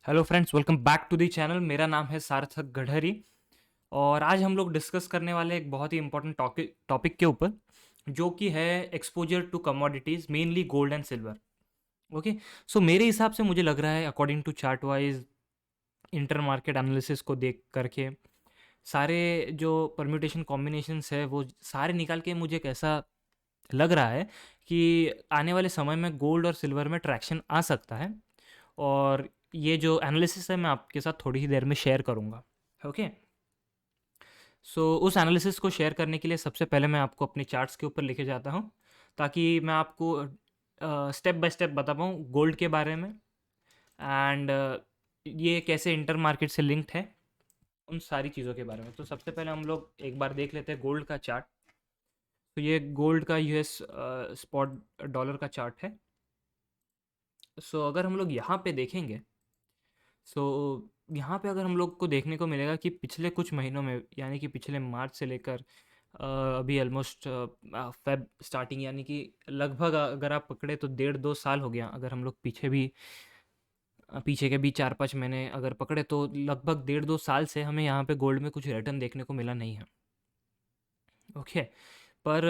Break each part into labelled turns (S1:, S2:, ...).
S1: Hello friends, welcome back to the channel. मेरा नाम है सार्थक गढ़हरी और आज हम लोग डिस्कस करने वाले एक बहुत ही इंपॉर्टेंट टॉपिक के ऊपर, जो कि है exposure to commodities, mainly gold and silver. Okay, so मेरे हिसाब से मुझे लग रहा है, according to chart wise inter market analysis को देख करके, सारे जो परम्यूटेशन कॉम्बिनेशंस है वो सारे निकाल के मुझे कैसा लग रहा है कि आने वाले समय में गोल्ड और सिल्वर में ट्रैक्शन आ सकता है। और ये जो एनालिसिस है मैं आपके साथ थोड़ी ही देर में शेयर करूँगा। ओके, सो उस एनालिसिस को शेयर करने के लिए सबसे पहले मैं आपको अपने चार्ट्स के ऊपर लेके जाता हूँ, ताकि मैं आपको स्टेप बाय स्टेप बता पाऊँ गोल्ड के बारे में, एंड ये कैसे इंटर मार्केट से लिंक्ड है, उन सारी चीज़ों के बारे में। तो सबसे पहले हम लोग एक बार देख लेते हैं गोल्ड का चार्ट। तो ये गोल्ड का यूएस स्पॉट डॉलर का चार्ट है। सो अगर हम लोग यहाँ पे देखेंगे, सो यहाँ पे अगर हम लोग को देखने को मिलेगा कि पिछले कुछ महीनों में, यानी कि पिछले मार्च से लेकर अभी ऑलमोस्ट फेब स्टार्टिंग, यानी कि लगभग अगर आप पकड़े तो 1.5-2 साल हो गया। अगर हम लोग पीछे के भी 4-5 महीने अगर पकड़े तो लगभग 1.5-2 साल से हमें यहाँ पे गोल्ड में कुछ रिटर्न देखने को मिला नहीं है। ओके, पर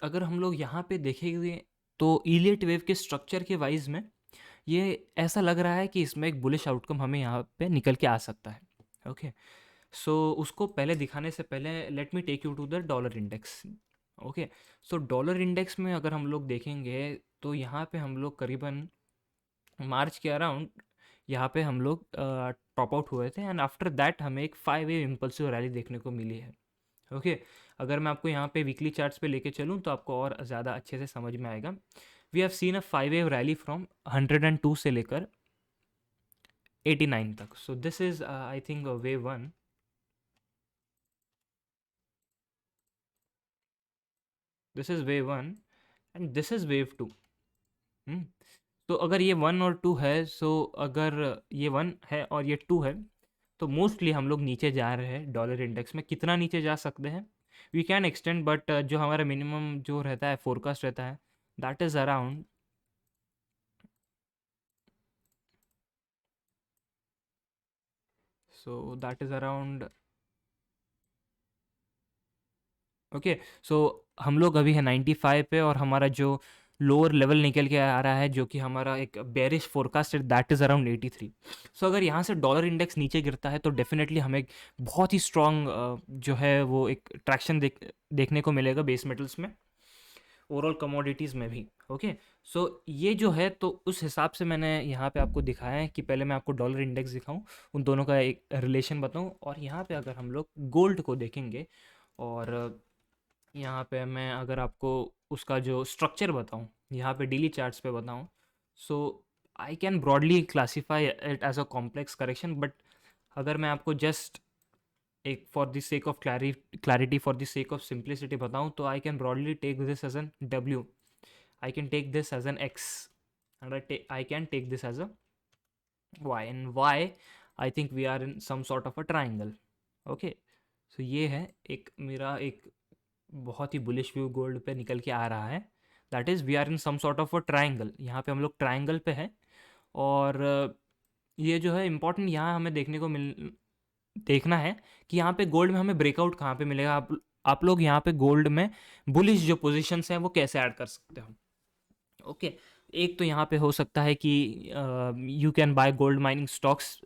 S1: अगर हम लोग यहाँ पे देखेंगे तो इलियट वेव के स्ट्रक्चर के वाइज में ये ऐसा लग रहा है कि इसमें एक बुलिश आउटकम हमें यहाँ पे निकल के आ सकता है। ओके, सो उसको पहले दिखाने से पहले let me take you to the dollar index. Okay, so dollar index में अगर हम लोग देखेंगे तो यहाँ पे हम लोग करीबन मार्च के अराउंड यहाँ पे हम लोग टॉप आउट हुए थे, एंड आफ्टर दैट हमें एक 5 वेव इम्पल्सिव रैली देखने को मिली है। ओके, अगर मैं आपको यहाँ पे वीकली चार्ट्स पे लेके चलूँ तो आपको और ज़्यादा अच्छे से समझ में आएगा। We have seen a 5 wave rally from 102 से लेकर 89 तक। So this is I think wave one, this is wave one and this is wave two. तो अगर ये वन और टू है, सो अगर ये वन है और ये टू है, तो मोस्टली हम लोग नीचे जा रहे हैं। डॉलर इंडेक्स में कितना नीचे जा सकते हैं, वी कैन एक्सटेंड, बट जो हमारा मिनिमम जो रहता है, फोरकास्ट रहता है, that is around, so that is around, okay, so हम लोग अभी है 95 पे, और हमारा जो लोअर लेवल निकल के आ रहा है, जो कि हमारा एक बेरिश फोरकास्ट है, दैट इज़ अराउंड 83। सो अगर यहाँ से डॉलर इंडेक्स नीचे गिरता है तो डेफिनेटली हमें एक बहुत ही स्ट्रॉन्ग जो है वो एक ट्रैक्शन देखने को मिलेगा बेस मेटल्स में, ओवरऑल कमोडिटीज़ में भी। ओके, सो ये जो है, तो उस हिसाब से मैंने यहाँ पे आपको दिखाया है कि पहले मैं आपको डॉलर इंडेक्स दिखाऊं, उन दोनों का एक रिलेशन बताऊं, और यहाँ पे अगर हम लोग गोल्ड को देखेंगे और यहाँ पे मैं अगर आपको उसका जो स्ट्रक्चर बताऊँ, यहाँ पे डेली चार्ट्स पे बताऊँ, so I can broadly classify it as a complex correction, but अगर मैं आपको जस्ट एक for the sake of clarity, for the sake of simplicity बताऊँ, तो I can broadly take this as an W, I can take this as an X, and I can take this as a Y, and Y I think we are in some sort of a triangle. Okay, so ये है एक मेरा एक बहुत ही bullish view gold पे निकल के आ रहा है, that is we are in some sort of a triangle. यहाँ पे हम लोग ट्राइंगल पे है, और ये जो है इम्पॉर्टेंट यहाँ हमें देखना है कि यहाँ पे गोल्ड में हमें ब्रेकआउट कहाँ पे मिलेगा। आप लोग यहाँ पे गोल्ड में बुलिश जो पोजीशंस हैं वो कैसे ऐड कर सकते हो। ओके, एक तो यहाँ पे हो सकता है कि you can buy gold mining stocks,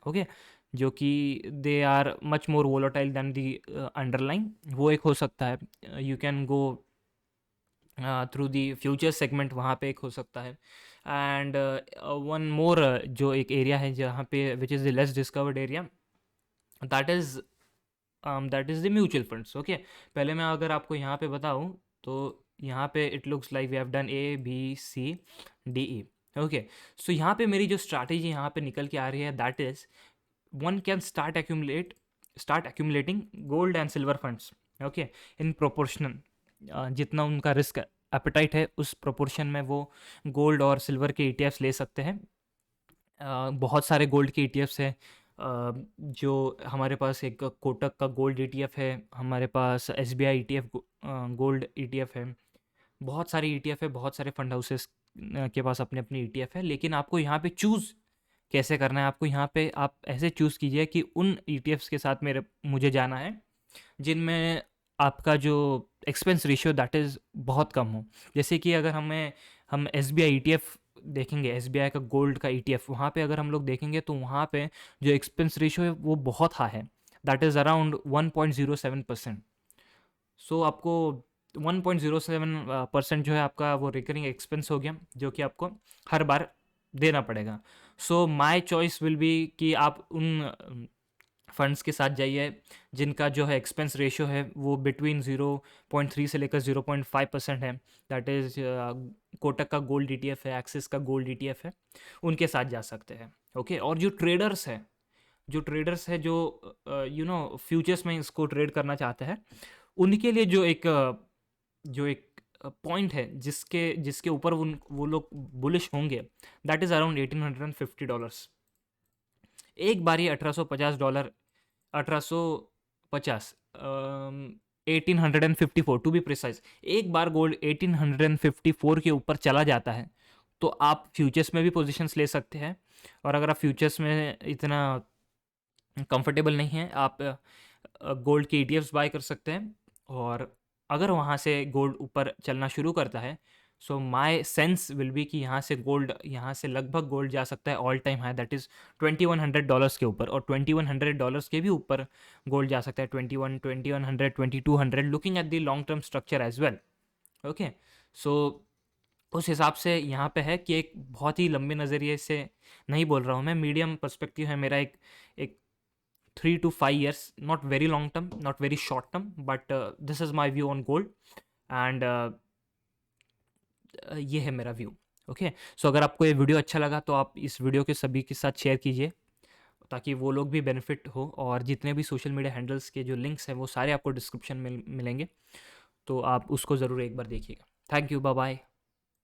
S1: okay, जो कि they are much more volatile than the underline, वो एक हो सकता है। You can go through the future segment, वहाँ पे एक हो सकता है। एंड वन मोर जो एक एरिया है जहाँ पे which is the less discovered area, that is that is the mutual funds. Okay, पहले मैं अगर आपको यहाँ पे बताऊँ तो यहाँ पे it looks like we have done ABCDE। Okay, so यहाँ पे मेरी जो स्ट्रैटेजी यहाँ पे निकल के आ रही है, that is one can start accumulating gold and silver funds. Okay, in proportional, जितना उनका रिस्क एपेटाइट है उस प्रोपोर्शन में वो गोल्ड और सिल्वर के ETFs ले सकते हैं। बहुत सारे गोल्ड के ETFs हैं, जो हमारे पास एक कोटक का गोल्ड ETF है, हमारे पास SBI ETF गोल्ड ETF है, बहुत सारे ETF है, बहुत सारे फंड हाउसेस के पास अपने अपने ETF है। लेकिन आपको यहाँ पे चूज़ कैसे करना है आपको, यहाँ पे आप ऐसे चूज़ कीजिए कि उन ईटीएफ्स के साथ मुझे जाना है जिनमें आपका जो एक्सपेंस रेशियो दैट इज़ बहुत कम हो। जैसे कि अगर हम एसबीआई ईटीएफ देखेंगे, एसबीआई का गोल्ड का ईटीएफ, वहाँ पे अगर हम लोग देखेंगे तो वहाँ पे जो एक्सपेंस रेशियो है वो बहुत हाई है, दैट इज़ अराउंड 1.07%। सो आपको 1.07% जो है आपका वो रिकरिंग एक्सपेंस हो गया, जो कि आपको हर बार देना पड़ेगा। So my choice will be कि आप उन फंड्स के साथ जाइए जिनका जो है एक्सपेंस रेशियो है वो बिटवीन 0.3 से लेकर 0.5% है, दैट इज़ कोटक का गोल्ड ईटीएफ है, एक्सिस का गोल्ड ईटीएफ है, उनके साथ जा सकते हैं। ओके, और जो ट्रेडर्स है जो फ्यूचर्स में इसको ट्रेड करना चाहते हैं, उनके लिए जो एक पॉइंट है जिसके जिसके ऊपर वो लोग बुलिश होंगे, दैट इज़ अराउंड $1850। एक बारी $1850, 1850, 1854 टू बी प्रिसाइज, एक बार गोल्ड 1854 के ऊपर चला जाता है तो आप फ्यूचर्स में भी पोजीशंस ले सकते हैं। और अगर आप फ्यूचर्स में इतना कंफर्टेबल नहीं है, आप गोल्ड के ईटीएफ्स बाय कर सकते हैं। और अगर वहाँ से गोल्ड ऊपर चलना शुरू करता है, so my sense will be कि यहाँ से लगभग गोल्ड जा सकता है all time high, that is $2100 के ऊपर, और $2100 के भी ऊपर गोल्ड जा सकता है, 2100, 2200, looking at the long term structure as well. Okay, so उस हिसाब से यहाँ पे है कि एक बहुत ही लंबे नज़रिए से नहीं बोल रहा हूँ मैं, मीडियम पर्सपेक्टिव है मेरा, एक 3 to 5 years, not very long term, not very short term, but this is my view on gold, and ये है मेरा व्यू। ओके, सो अगर आपको ये वीडियो अच्छा लगा तो आप इस वीडियो के सभी के साथ शेयर कीजिए ताकि वो लोग भी बेनिफिट हो, और जितने भी सोशल मीडिया हैंडल्स के जो लिंक्स हैं वो सारे आपको डिस्क्रिप्शन में मिलेंगे, तो आप उसको ज़रूर एक बार देखिएगा। Thank you, bye bye.